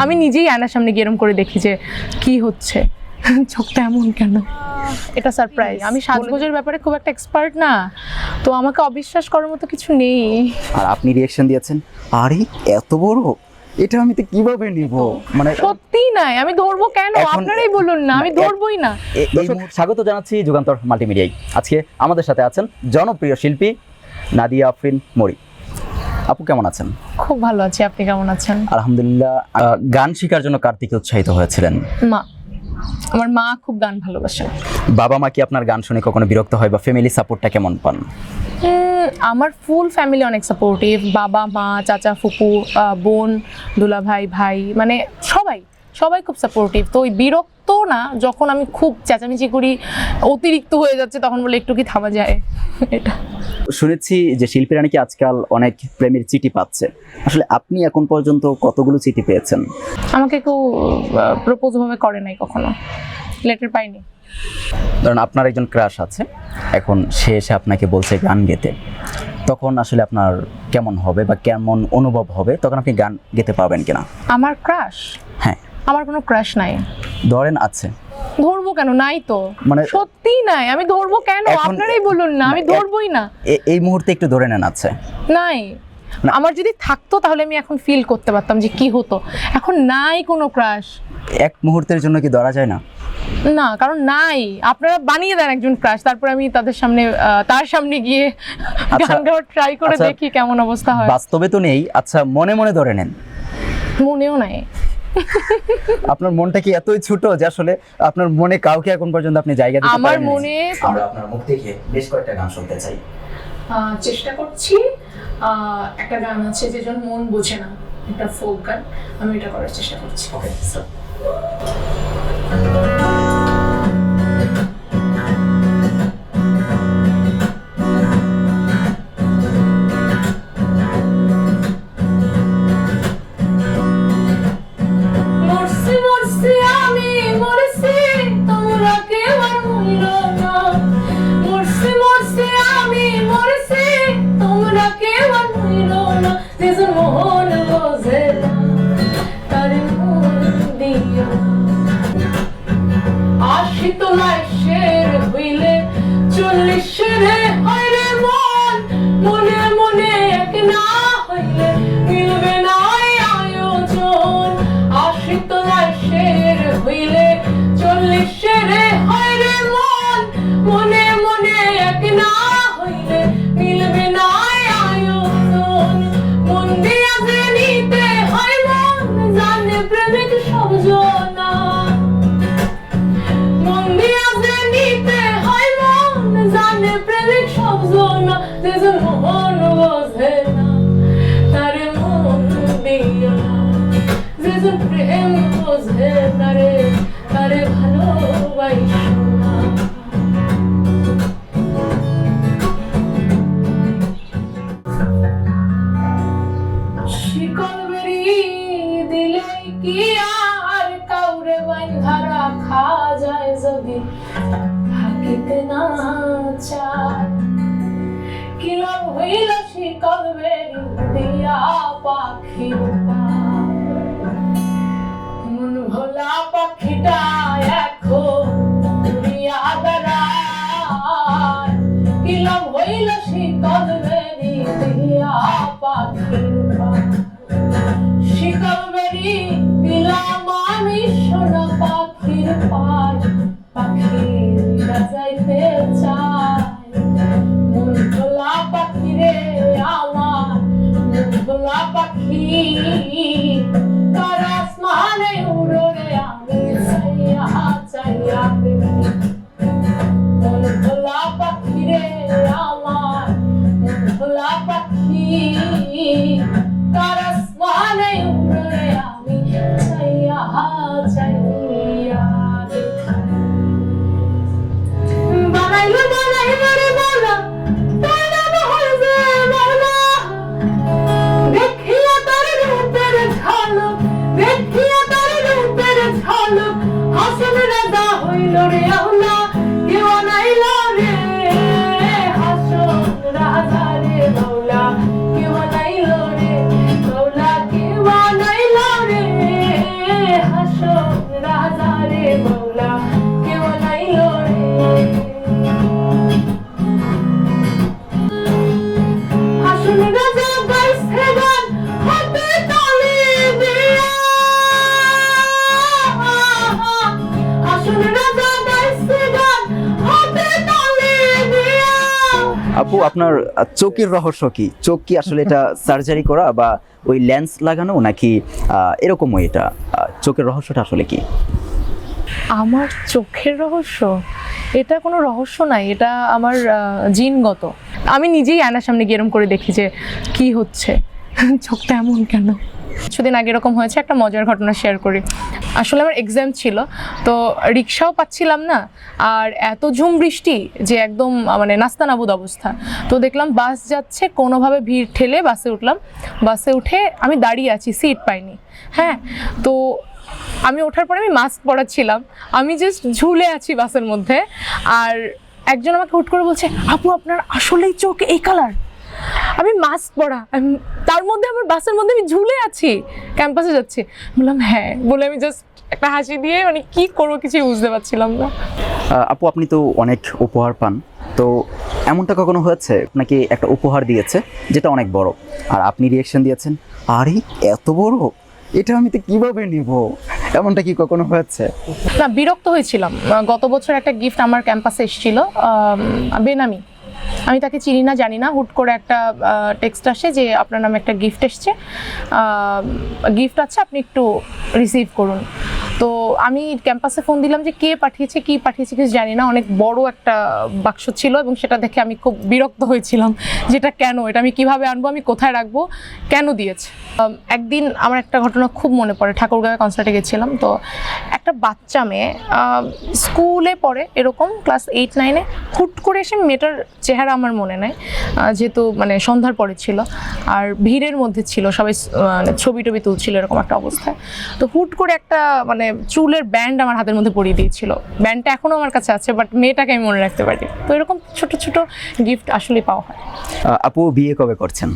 আমি নিজেই আয়নার সামনে গিয়ে এরম করে দেখি যে কি হচ্ছে, চোখটা এমন কেন। এটা সারপ্রাইজ। আমি সাজগোজের ব্যাপারে খুব একটা এক্সপার্ট না, তো আমাকে অবিশ্বাস করার মতো কিছু নেই। আর আপনি রিঅ্যাকশন দিয়েছেন, আরে এত বড়, এটা আমি তো কিভাবে নিব, মানে সত্যি নাই, আমি ধরবো কেন? আপনারাই বলুন না, আমি ধরবই না। স্বাগত জানাচ্ছি যুগান্তর মাল্টিমিডিয়ায়। আজকে আমাদের সাথে আছেন জনপ্রিয় শিল্পী নাদিয়া আফরিন মরি। আপু কেমন আছেন? খুব ভালো আছি, আপনি কেমন আছেন? আলহামদুলিল্লাহ। গান শেখার জন্য কার থেকে উৎসাহিত হয়েছিলেন? মা, আমার মা খুব গান ভালোবাসে। বাবা মা কি আপনার গান শুনে কখনো বিরক্ত হয়, বা ফ্যামিলি সাপোর্টটা কেমন পান? আমার ফুল ফ্যামিলি অনেক সাপোর্টিভ। বাবা মা, চাচা ফুপু, বোন, দুলাভাই, ভাই, মানে সবাই খুব সাপোর্টিভ। তো ওই বিরক্ত না, যখন আমি খুব চেঁচামেচি করি, অতিরিক্ত হয়ে যাচ্ছে, তখন বলে একটু কি থামা যায়। এটা শুনেছি যে শিল্পীরা নাকি আজকাল অনেক প্রেমের চিঠি পাচ্ছে, আসলে আপনি এখন পর্যন্ত কতগুলো চিঠি পেয়েছেন? আমাকে কেউ প্রপোজ ভাবে করে নাই কখনো, লেটার পাইনি। ধরুন আপনার একজন ক্রাশ আছে, এখন সে এসে আপনাকে বলছে গান গেতে, তখন আসলে আপনার কেমন হবে বা কেমন অনুভব হবে? তখন আপনি গান গেতে পারবেন কিনা? আমার ক্রাশ? হ্যাঁ। আমার কোনো ক্রাশ নাই। ধরেন আছে। ধরবো কেন? নাই তো, মানে সত্যি নাই, আমি ধরবো কেন? আপনারাই বলুন না, আমি ধরবই না। এই মুহূর্তে একটু ধরে নেন আছে? নাই। আমার যদি থাকতো তাহলে আমি এখন ফিল করতে পারতাম যে কি হতো। এখন নাই কোনো ক্রাশ। এক মুহূর্তের জন্য কি ধরা যায় না? না, কারণ নাই। আপনারা বানিয়ে দেন একজন ক্রাশ, তারপর আমি তার সামনে গিয়ে গান গাওয়ার ট্রাই করে দেখি কেমন অবস্থা হয়। বাস্তবে তো নেই, আচ্ছা মনে মনে ধরে নেন। মনেও নাই। আপনার মনটা কি এতই ছোট যে আসলে আপনার মনে কাউকে এখন পর্যন্ত আপনি জায়গা দিতে পারেন? আমার মনে আমরা আপনার মুখ থেকে বেশ কয়েকটা গান শুনতে চাই। চেষ্টা করছি। একটা গান আছে যেজন মন বোঝে না, একটা ফোক গান, আমি এটা করার চেষ্টা করছি। Okay sir. আপনার চোখের রহস্য কি? চোখ কি আসলে এটা সার্জারি করা বা ওই লেন্স লাগানো নাকি এরকমই এটা চোখের রহস্যটা আসলে কি? আমার চোখের রহস্য, এটা কোনো রহস্য নাই, এটা আমার জিনগত। আমি নিজেই আয়নার সামনে গিয়ে এরকম করে দেখি যে কি হচ্ছে, চোখটা এমন কেন। কিছুদিন আগে এরকম হয়েছে, একটা মজার ঘটনা শেয়ার করি। আসলে আমার এক্সাম ছিল, তো রিক্সাও পাচ্ছিলাম না, আর এত ঝুম বৃষ্টি যে একদম মানে নাস্তানাবুদ অবস্থা। তো দেখলাম বাস যাচ্ছে, কোনোভাবে ভিড় ঠেলে বাসে উঠলাম। বাসে উঠে আমি দাঁড়িয়ে আছি, সিট পাইনি। হ্যাঁ, তো আমি ওঠার পরে আমি মাস্ক পরাচ্ছিলাম, আমি জাস্ট ঝুলে আছি বাসের মধ্যে। আর একজন আমাকে হুট করে বলছে, আপু আপনার আসলেই চোখ এই কালার। আমি মাস্ক পরা, তার মধ্যে আমার বাসের মধ্যে আমি ঝুলে আছি, ক্যাম্পাসে যাচ্ছি। বললাম হ্যাঁ, বলে আমি জাস্ট একটা হাসি দিয়ে মানে কি করবো কিছুই বুঝতে পারছিলাম না। আপু আপনি তো অনেক উপহার পান, তো এমনটা কখনো হয়েছে আপনাকে একটা উপহার দিয়েছে যেটা অনেক বড়, আর আপনি রিয়েকশন দিয়েছেন আরে এত বড়, এটা আমি তো কিভাবে নিব, এমনটা কি কখনো হয়েছে? না, বিরক্ত হয়েছিলাম। গত বছর একটা গিফট আমার ক্যাম্পাসে এসেছিল, বেনামি, আমি তাকে চিনি না জানি না, হুট করে একটা টেক্সট আসে যে আপনার নামে একটা গিফট এসছে, গিফট আছে, আপনি একটু রিসিভ করুন। তো আমি ক্যাম্পাসে ফোন দিলাম যে কে পাঠিয়েছে, কি পাঠিয়েছে কিছু জানি না, অনেক বড় একটা বাক্স ছিল, এবং সেটা দেখে আমি খুব বিরক্ত হয়েছিলাম যেটা কেন, এটা আমি কিভাবে আনবো, আমি কোথায় রাখবো, কেন দিয়েছে। একদিন আমার একটা ঘটনা খুব মনে পড়ে, ঠাকুরগাঁওয়ে কনসার্টে গেছিলাম। তো একটা বাচ্চা মেয়ে স্কুলে পড়ে, এরকম ক্লাস 8-9-এ, হুট করে এসে মেয়েটার চেহারা আমার মনে নেই, যেহেতু মানে সন্ধ্যার পরে ছিল আর ভিড়ের মধ্যে ছিল, সবাই মানে ছবি টবি তুলছিল এরকম একটা অবস্থায়। তো হুট করে একটা মানে চুলের ব্যান্ড আমার হাতের মধ্যে পরিয়ে দিয়েছিল, ব্যান্ডটা এখনও আমার কাছে আছে, বাট মেয়েটাকে আমি মনে রাখতে পারি। তো এরকম ছোট ছোট গিফট আসলে পাওয়া হয়। আপু বিয়ে কবে করছেন?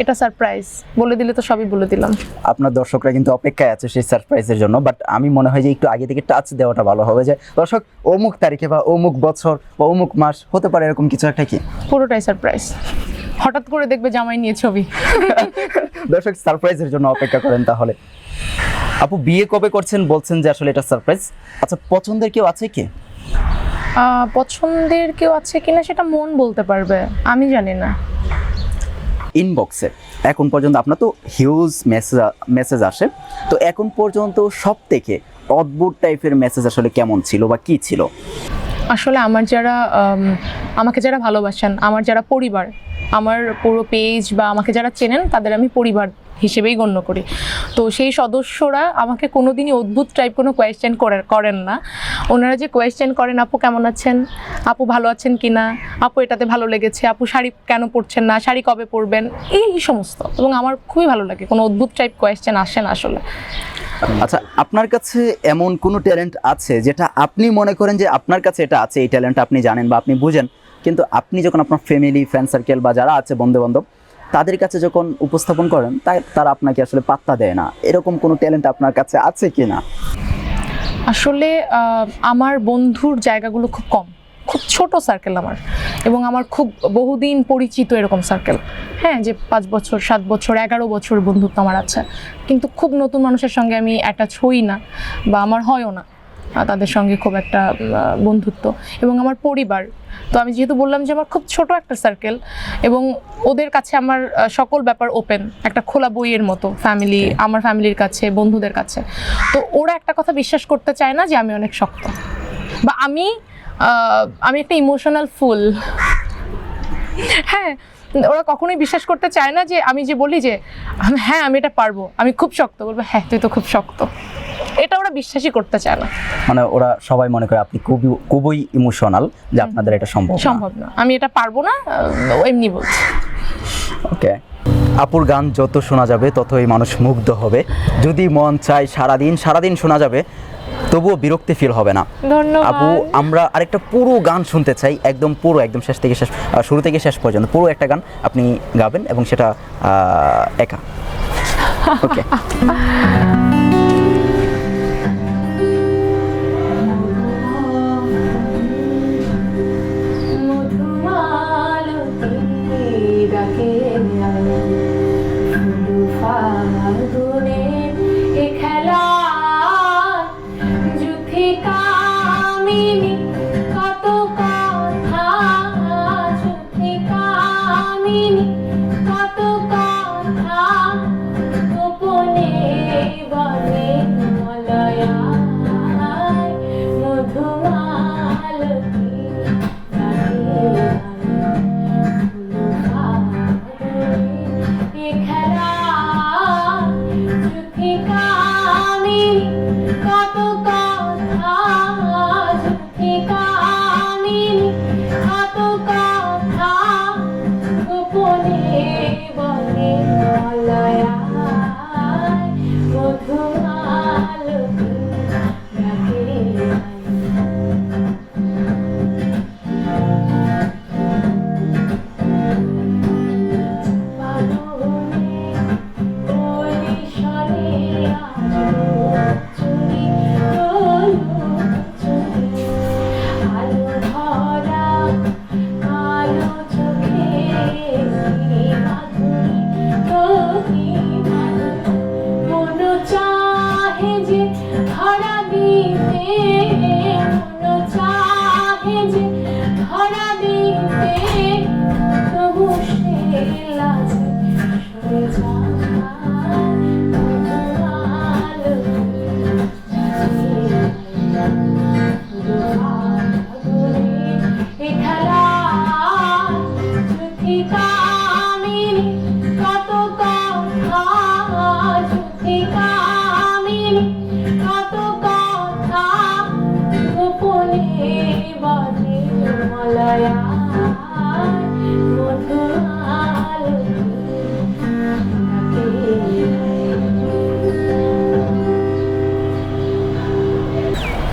এটা সারপ্রাইজ, বলে দিলে তো সবই বলে দিলাম। আপনার দর্শকরা কিন্তু অপেক্ষায় আছে সেই সারপ্রাইজের জন্য, বাট আমি মনে হয় যে একটু আগে থেকে টাচ দেওয়াটা ভালো হবে, যে দর্শক অমুক তারিখে বা অমুক বছর বা অমুক মাস হতে পারে, এরকম কিছু একটা কি? পুরোটাই সারপ্রাইজ, হঠাৎ করে দেখবে জামাই নিয়ে ছবি। দর্শক সারপ্রাইজের জন্য অপেক্ষা করেন তাহলে। আপু বিয়ে কবে করছেন বলছেন যে আসলে এটা সারপ্রাইজ, আচ্ছা পছন্দের কেউ আছে কি? পছন্দের কেউ আছে কিনা সেটা মন বলতে পারবে, আমি জানি না। ইনবক্সে এখন পর্যন্ত আপনার তো হিউজ মেসেজ আসে, তো এখন পর্যন্ত সব থেকে অদ্ভুত টাইপের মেসেজ আসলে কেমন ছিল বা কি ছিল? আসলে আমার যারা আমাকে যারা ভালোবাসেন, আমার যারা পরিবার, আমার পুরো পেজ বা আমাকে যারা চেনেন, তাদের আমি পরিবার হিসেবেই গণ্য করি। তো সেই সদস্যরা আমাকে কোনোদিনই অদ্ভুত টাইপ কোনো কোয়েশ্চেন করেন না। ওনারা যে কোয়েশ্চেন করেন, আপু কেমন আছেন, আপু ভালো আছেন কি না, আপু এটাতে ভালো লেগেছে, আপু শাড়ি কেন পরছেন না, শাড়ি কবে পরবেন, এই সমস্ত। এবং আমার খুবই ভালো লাগে, কোনো অদ্ভুত টাইপ কোয়েশ্চেন আসে না আসলে। আচ্ছা আপনার কাছে এমন কোনো ট্যালেন্ট আছে যেটা আপনি মনে করেন যে আপনার কাছে এটা আছে, এই ট্যালেন্ট আপনি জানেন বা আপনি বুঝেন, কিন্তু আপনি যখন আপনার ফ্যামিলি, ফ্রেন্ড সার্কেল বা যারা আছে বন্ধু বান্ধব, তাদের কাছে যখন উপস্থাপন করেন তারা আপনাকে আসলে পাত্তা দেয় না, এরকম কোনো ট্যালেন্ট আপনার কাছে আছে কি না? আসলে আমার বন্ধুর জায়গাগুলো খুব কম, খুব ছোট সার্কেল আমার, এবং আমার খুব বহুদিন পরিচিত এরকম সার্কেল। হ্যাঁ, যে 5 বছর 7 বছর 11 বছর বন্ধুত্ব আমার আছে, কিন্তু খুব নতুন মানুষের সঙ্গে আমি অ্যাটাচ হই না, বা আমার হয়ও না তাদের সঙ্গে খুব একটা বন্ধুত্ব। এবং আমার পরিবার, তো আমি যেহেতু বললাম যে আমার খুব ছোট একটা সার্কেল, এবং ওদের কাছে আমার সকল ব্যাপার ওপেন, একটা খোলা বইয়ের মতো। ফ্যামিলি, আমার ফ্যামিলির কাছে, বন্ধুদের কাছে, তো ওরা একটা কথা বিশ্বাস করতে চায় না যে আমি অনেক শক্ত, বা আমি একটা ইমোশনাল ফুল। হ্যাঁ, ওরা কখনোই বিশ্বাস করতে চায় না যে আমি যে বলি যে হ্যাঁ আমি এটা পারবো, আমি খুব শক্ত, বলবো হ্যাঁ তুই তো খুব শক্ত, এটা ওরা বিশ্বাসই করতে চায় না। মানে ওরা সবাই মনে করে আপনি খুবই ইমোশনাল, যে আপনাদের এটা সম্ভব না, আমি এটা পারবো না, এমনি বলছি। ওকে, আপুর গান যত শোনা যাবে ততই মানুষ মুগ্ধ হবে, যদি মন চায় সারাদিন শোনা যাবে, তবুও বিরক্তি ফিল হবে না। ধন্যবাদ আপু, আমরা আরেকটা পুরো গান শুনতে চাই, একদম পুরো, একদম শুরু থেকে শেষ পর্যন্ত পুরো একটা গান আপনি গাবেন, এবং সেটা একা। ওকে।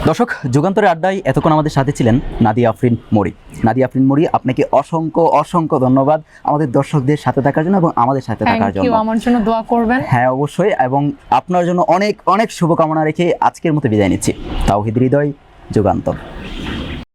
দর্শক, যুগান্তরের আড্ডায় এতক্ষণ আমাদের সাথে ছিলেন নাদিয়া আফরিন মরি। নাদিয়া আফরিন মরি, আপনাকে অসংখ্য অসংখ্য ধন্যবাদ আমাদের দর্শকদের সাথে থাকার জন্য এবং আমাদের সাথে থাকার থ্যাংক ইউ, জন্য। আমার জন্য দোয়া করবেন। হ্যাঁ অবশ্যই, এবং আপনার জন্য অনেক অনেক শুভকামনা রেখে আজকের মতো বিদায় নিচ্ছি। তাওহিদ হৃদয়, যুগান্তর।